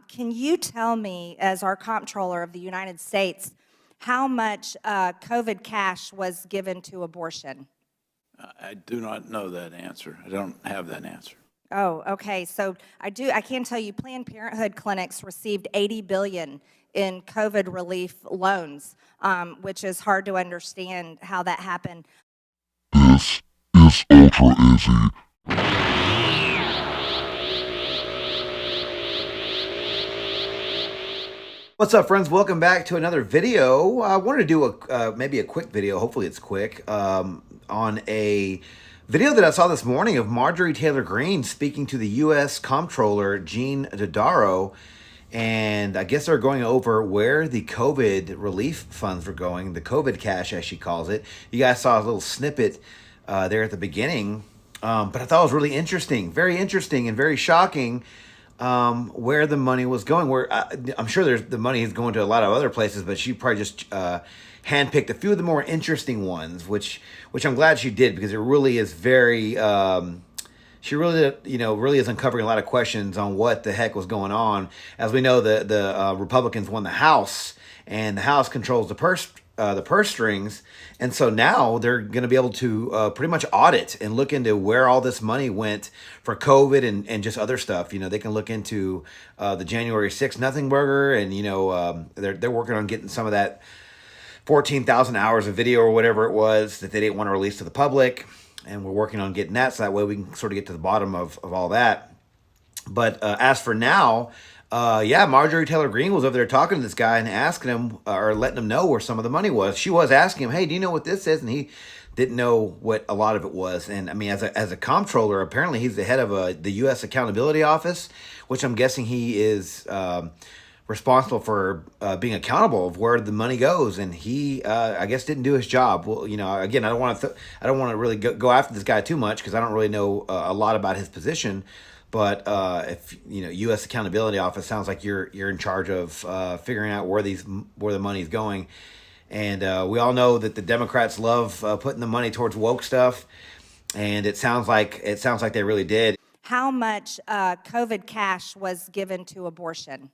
Can you tell me, as our comptroller of the United States, how much COVID cash was given to abortion? I do not know that answer. I don't have that answer. Oh, okay. So I can tell you Planned Parenthood clinics received $80 billion in COVID relief loans, which is hard to understand how that happened. This is Ultra Izzy. What's up, friends? Welcome back to another video. I wanted to do maybe a quick video. Hopefully it's quick on a video that I saw this morning of Marjorie Taylor Greene speaking to the U.S. Comptroller Gene Dodaro, and I guess they're going over where the COVID relief funds were going, the COVID cash, as she calls it. You guys saw a little snippet there at the beginning, but I thought it was really interesting, very interesting, and very shocking. Where the money was going. Where I'm sure the money is going to a lot of other places, but she probably just handpicked a few of the more interesting ones, which I'm glad she did, because it really is very. She really, really is uncovering a lot of questions on what the heck was going on. As we know, the Republicans won the House, and the House controls the purse strings, and so now they're going to be able to pretty much audit and look into where all this money went for COVID and just other stuff. They can look into the January 6th Nothing Burger, and they're working on getting some of that 14,000 hours of video or whatever it was that they didn't want to release to the public, and we're working on getting that, so that way we can sort of get to the bottom of all that. But as for now, Marjorie Taylor Greene was over there talking to this guy and asking him, or letting him know where some of the money was. She was asking him, hey, do you know what this is? And he didn't know what a lot of it was. And I mean, as a comptroller, apparently he's the head of the U.S. Accountability Office, which I'm guessing he is responsible for being accountable of where the money goes. And he, I guess, didn't do his job. Well, again, I don't want to really go after this guy too much, because I don't really know a lot about his position. But if U.S. Accountability Office sounds like you're in charge of figuring out where the money's going, and we all know that the Democrats love putting the money towards woke stuff, and it sounds like they really did. How much COVID cash was given to abortion?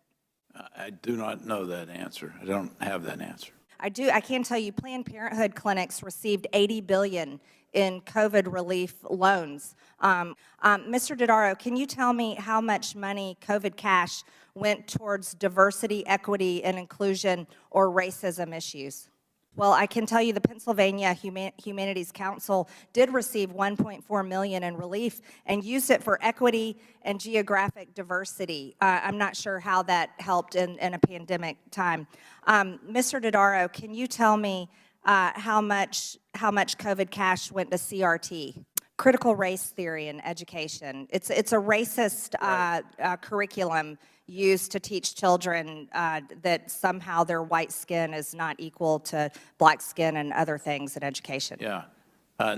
I do not know that answer. I don't have that answer. I can tell you Planned Parenthood clinics received $80 billion in COVID relief loans. Mr. Dodaro, can you tell me how much money COVID cash went towards diversity, equity, and inclusion or racism issues? Well, I can tell you the Pennsylvania Humanities Council did receive $1.4 million in relief and used it for equity and geographic diversity. I'm not sure how that helped in a pandemic time. Mr. Dodaro, can you tell me how much COVID cash went to CRT? Critical race theory in education. It's a racist curriculum used to teach children that somehow their white skin is not equal to black skin and other things in education. Yeah.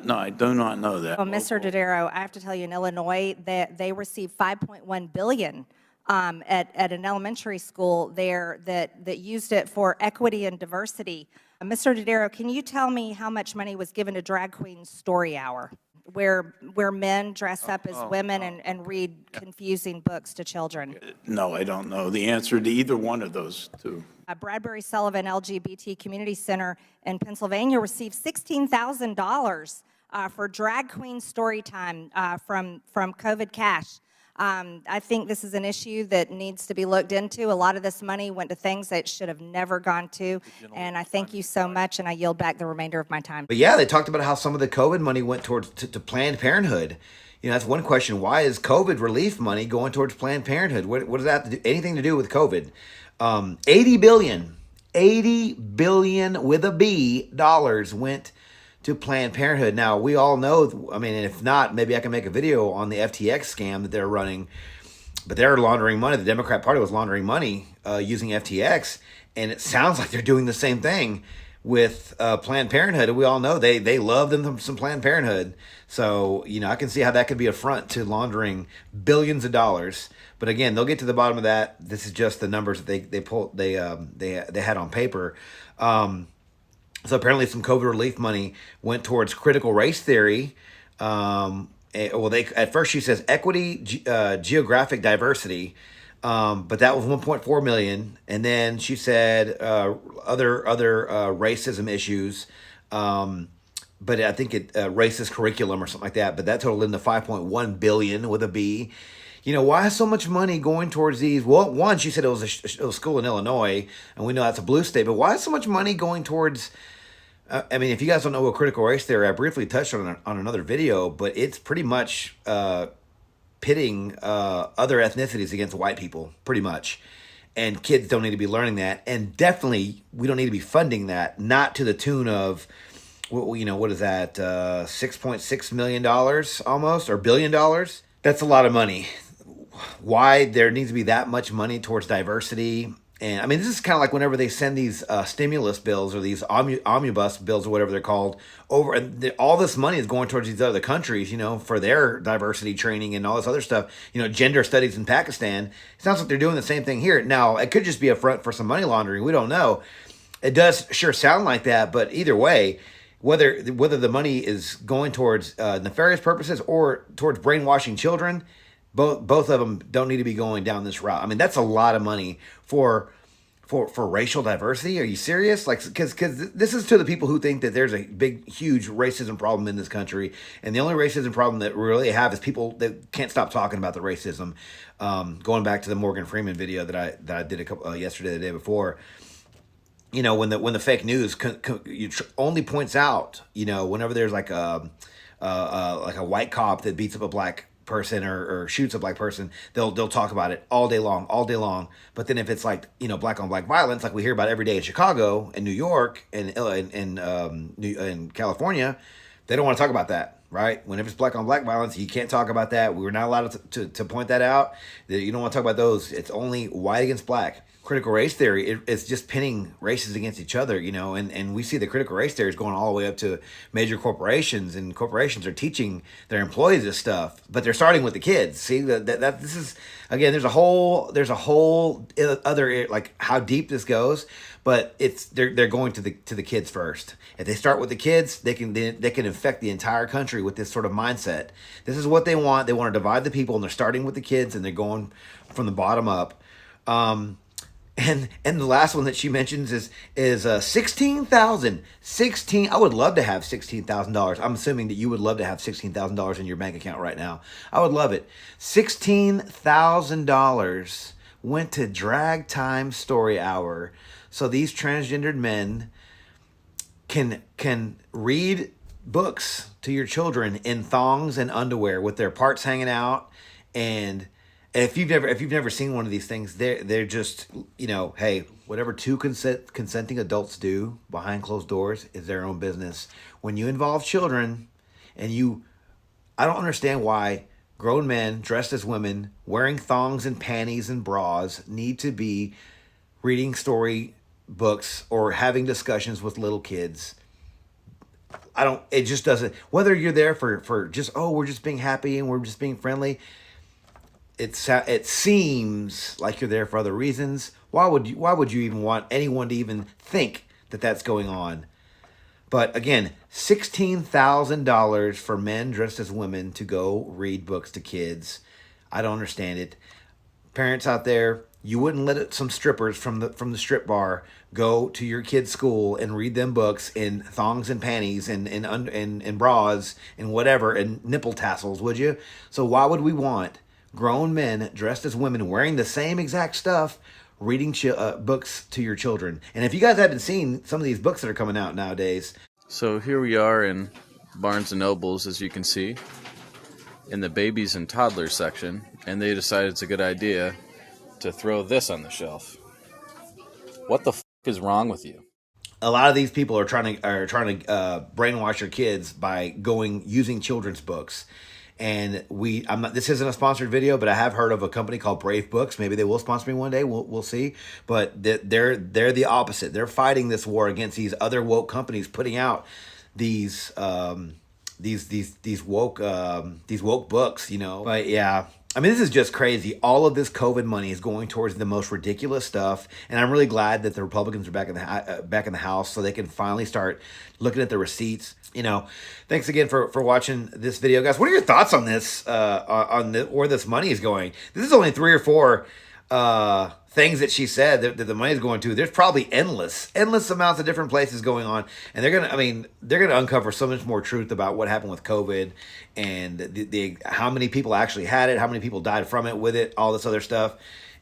No, I do not know that. Well, Mr. Dodaro, I have to tell you, in Illinois, they received $5.1 billion at an elementary school there that used it for equity and diversity. Mr. Dodaro, can you tell me how much money was given to Drag Queen Story Hour, where men dress up as women and read confusing books to children? No, I don't know the answer to either one of those two. Bradbury Sullivan LGBT Community Center in Pennsylvania received $16,000 for Drag Queen Story Time from COVID cash. I think this is an issue that needs to be looked into. A lot of this money went to things that should have never gone to, and I thank you so much, and I yield back the remainder of my time. But yeah, they talked about how some of the COVID money went towards to Planned Parenthood. That's one question. Why is COVID relief money going towards Planned Parenthood? What does that have to do, anything to do with COVID? $80 billion with a B dollars went to Planned Parenthood. Now, we all know, and if not, maybe I can make a video on the FTX scam that they're running, but they're laundering money. The Democrat Party was laundering money using FTX, and it sounds like they're doing the same thing with Planned Parenthood, and we all know they love them some Planned Parenthood. So, I can see how that could be a front to laundering billions of dollars. But again, they'll get to the bottom of that. This is just the numbers that they had on paper. So apparently some COVID relief money went towards critical race theory. At first she says equity, geographic diversity, But that was 1.4 million. And then she said other racism issues. But I think it racist curriculum or something like that. But that totaled into 5.1 billion with a B. You know, why is so much money going towards these? Well, one, she said it was a school in Illinois, and we know that's a blue state. But why is so much money going towards? I mean, if you guys don't know what critical race theory, I briefly touched on another video, but it's pretty much pitting other ethnicities against white people, pretty much. And kids don't need to be learning that, and definitely we don't need to be funding that. Not to the tune of, you know, what is that? $6.6 million almost, or $1 billion. That's a lot of money. Why there needs to be that much money towards diversity? And I mean, this is kind of like whenever they send these stimulus bills or these omnibus bills or whatever they're called over, and all this money is going towards these other countries, you know, for their diversity training and all this other stuff, you know, gender studies in Pakistan. It sounds like they're doing the same thing here. Now, it could just be a front for some money laundering. We don't know. It does sure sound like that, but either way, whether the money is going towards nefarious purposes or towards brainwashing children, both of them don't need to be going down this route. I mean, that's a lot of money for racial diversity. Are you serious? Like, because this is to the people who think that there's a big, huge racism problem in this country, and the only racism problem that we really have is people that can't stop talking about the racism. Going back to the Morgan Freeman video that I did a couple yesterday, the day before. You know, when the fake news only points out, you know, whenever there's like a white cop that beats up a black person or shoots a black person, they'll talk about it all day long. But then if it's like, you know, black on black violence, like we hear about every day in Chicago and New York and in California, they don't want to talk about that, right? Whenever it's black on black violence, you can't talk about that. We were not allowed to point that out. You don't want to talk about those. It's only white against black. Critical race theory, it's just pinning races against each other, you know, and we see the critical race theory is going all the way up to major corporations, and corporations are teaching their employees this stuff, but they're starting with the kids. See, that this is, again, there's a whole other, like, how deep this goes, but they're going to the kids first. If they start with the kids, they can infect the entire country with this sort of mindset. This is what they want. They want to divide the people, and they're starting with the kids, and they're going from the bottom up. And the last one that she mentions is $16,000. I would love to have $16,000. I'm assuming that you would love to have $16,000 in your bank account right now. I would love it. $16,000 went to Drag Time Story Hour, so these transgendered men can read books to your children in thongs and underwear with their parts hanging out. And if you've never seen one of these things, they're just, you know, hey, whatever two consenting adults do behind closed doors is their own business. When you involve children, I don't understand why grown men dressed as women wearing thongs and panties and bras need to be reading story books or having discussions with little kids. It just doesn't, whether you're there for just, oh, we're just being happy and we're just being friendly. It seems like you're there for other reasons. Why would you even want anyone to even think that that's going on? But again, $16,000 for men dressed as women to go read books to kids. I don't understand it. Parents out there, you wouldn't let some strippers from the strip bar go to your kid's school and read them books in thongs and panties and bras and whatever and nipple tassels, would you? So why would we want grown men dressed as women wearing the same exact stuff reading books to your children? And if you guys haven't seen some of these books that are coming out nowadays. So here we are in Barnes & Nobles, as you can see, in the babies and toddlers section, and they decided it's a good idea to throw this on the shelf. What the f*** is wrong with you? A lot of these people are trying to brainwash your kids by using children's books. And this isn't a sponsored video, but I have heard of a company called Brave Books. Maybe they will sponsor me one day. We'll see. But they're the opposite. They're fighting this war against these other woke companies putting out these woke books, you know. But yeah, I mean, this is just crazy. All of this COVID money is going towards the most ridiculous stuff, and I'm really glad that the Republicans are back in the House, so they can finally start looking at the receipts. You know, thanks again for watching this video, guys. What are your thoughts on this, where this money is going? This is only 3 or 4 things that she said that the money's going to, there's probably endless amounts of different places going on, and they're gonna uncover so much more truth about what happened with COVID and the how many people actually had it, how many people died from it, with it, all this other stuff.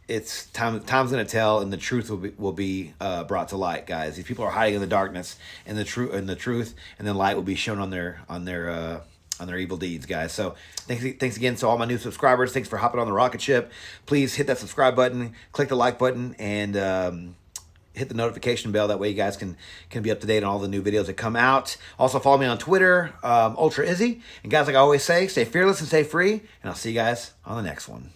It's time's gonna tell, and the truth will be brought to light, guys. These people are hiding in the darkness, and the truth, and then light will be shown on their evil deeds, guys. So thanks again to all my new subscribers. Thanks for hopping on the rocket ship. Please hit that subscribe button, click the like button, and hit the notification bell. That way you guys can be up to date on all the new videos that come out. Also follow me on Twitter, Ultra Izzy. And guys, like I always say, stay fearless and stay free. And I'll see you guys on the next one.